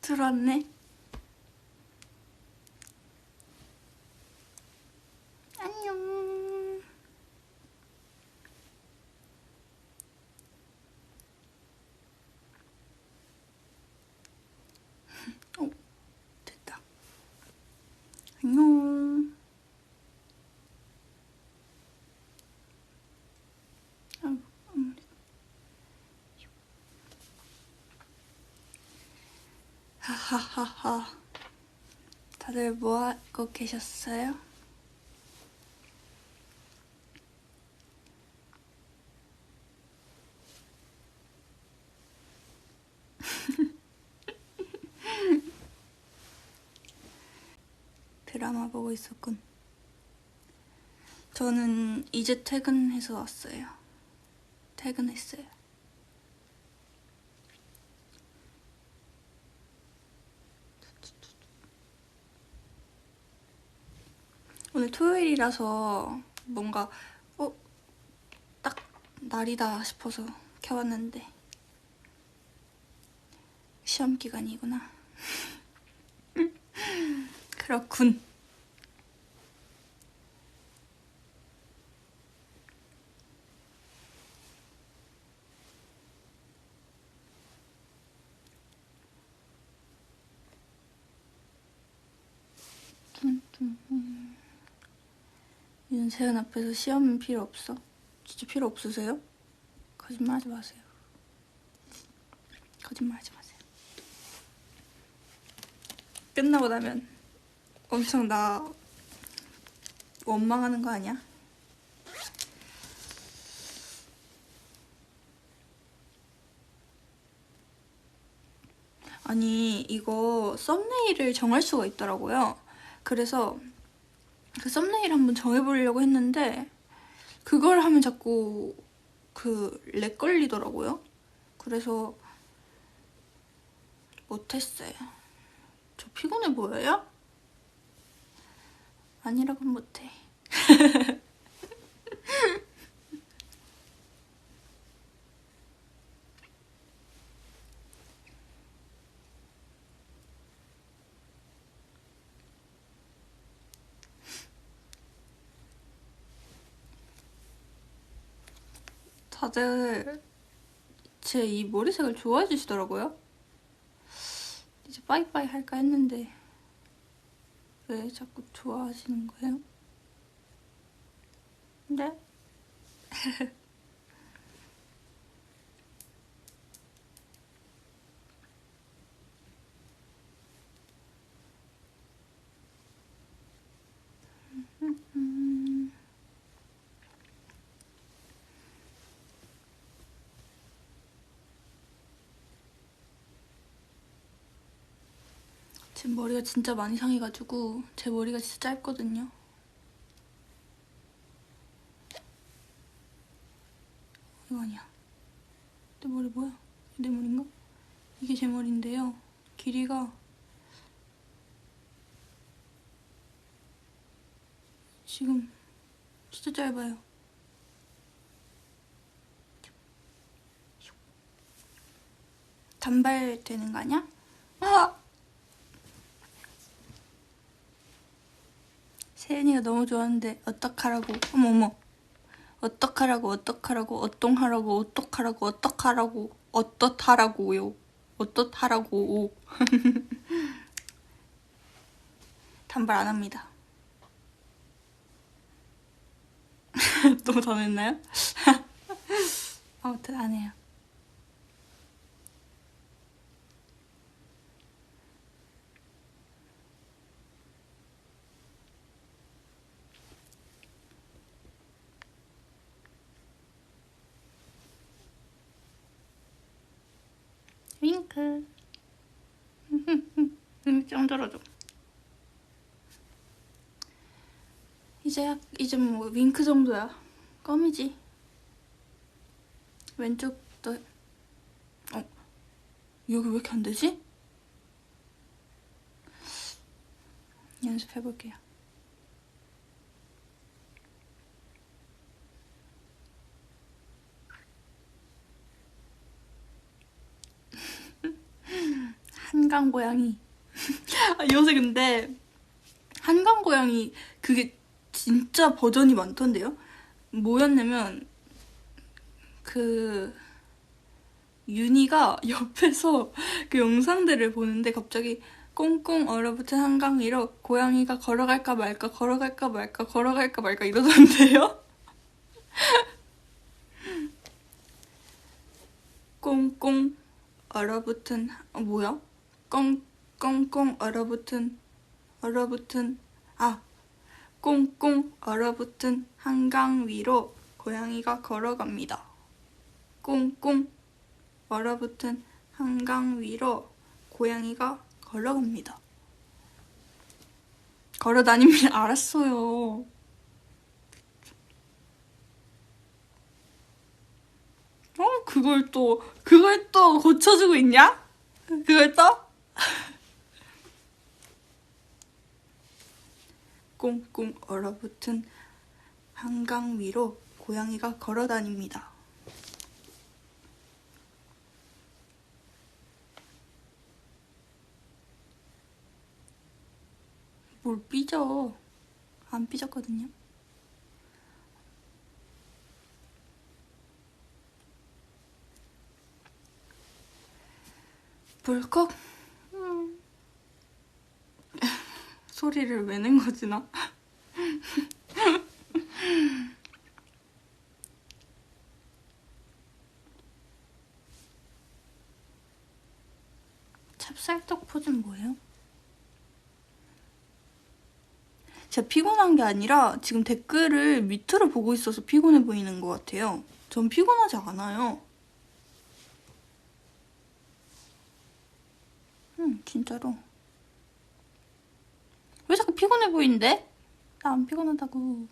들어왔네. 안녕. 됐다. 안녕. 하하하하. 다들 뭐 하고 계셨어요? 드라마 보고 있었군. 저는 이제 퇴근해서 왔어요. 퇴근했어요. 오늘 토요일이라서 뭔가 딱 날이다 싶어서 켜왔는데 시험 기간이구나. 그렇군. 윤세은 앞에서 시험은 필요 없어? 진짜 필요 없으세요? 거짓말하지 마세요. 거짓말하지 마세요. 끝나고 나면 엄청 나 원망하는 거 아니야? 아니 이거 썸네일을 정할 수가 있더라고요. 그래서 그 썸네일 한번 정해보려고 했는데 그걸 하면 자꾸 렉 걸리더라고요. 그래서 못했어요. 저 피곤해 보여요? 아니라고는 못해. 다들 제 이 머리색을 좋아해 주시더라고요. 이제 빠이빠이 할까 했는데 왜 자꾸 좋아하시는 거예요? 네? 지금 머리가 진짜 많이 상해가지고 제 머리가 진짜 짧거든요. 이거 아니야. 내 머리 뭐야? 내 머리인가? 이게 제 머리인데요. 길이가 지금 진짜 짧아요. 단발 되는 거 아니야? 아! 세은이가 너무 좋아하는데 어떡하라고. 어머어머. 어떡하라고 어떡하라고 어똥하라고 어떡하라고 어떡하라고 어떻하라고요. 어떻하라고. 단발 안 합니다. 너무 더 냈나요? 아무튼 안 해요. 윙크. 짱 들어줘. 이제 뭐 윙크 정도야. 껌이지. 왼쪽도. 여기 왜 이렇게 안 되지? 연습해볼게요. 한강 고양이. 요새 근데 한강 고양이 그게 진짜 버전이 많던데요? 뭐였냐면 그 윤희가 옆에서 그 영상들을 보는데 갑자기 꽁꽁 얼어붙은 한강 위로 고양이가 걸어갈까 말까 걸어갈까 말까 걸어갈까 말까 이러던데요? 꽁꽁 얼어붙은 뭐야? 꽁꽁 얼어붙은 꽁꽁 얼어붙은 한강 위로 고양이가 걸어갑니다. 꽁꽁 얼어붙은 한강 위로 고양이가 걸어갑니다. 걸어다닙니다. 알았어요. 그걸 또 고쳐주고 있냐? 그걸 또? 꽁꽁 얼어붙은 한강 위로 고양이가 걸어다닙니다. 뭘 삐져? 안 삐졌거든요. 불컥? 소리를 왜 낸 거지 나? 찹쌀떡 포즈는 뭐예요? 제가 피곤한 게 아니라 지금 댓글을 밑으로 보고 있어서 피곤해 보이는 것 같아요. 전 피곤하지 않아요. 진짜로. 왜 자꾸 피곤해 보이는데? 나 안 피곤하다고.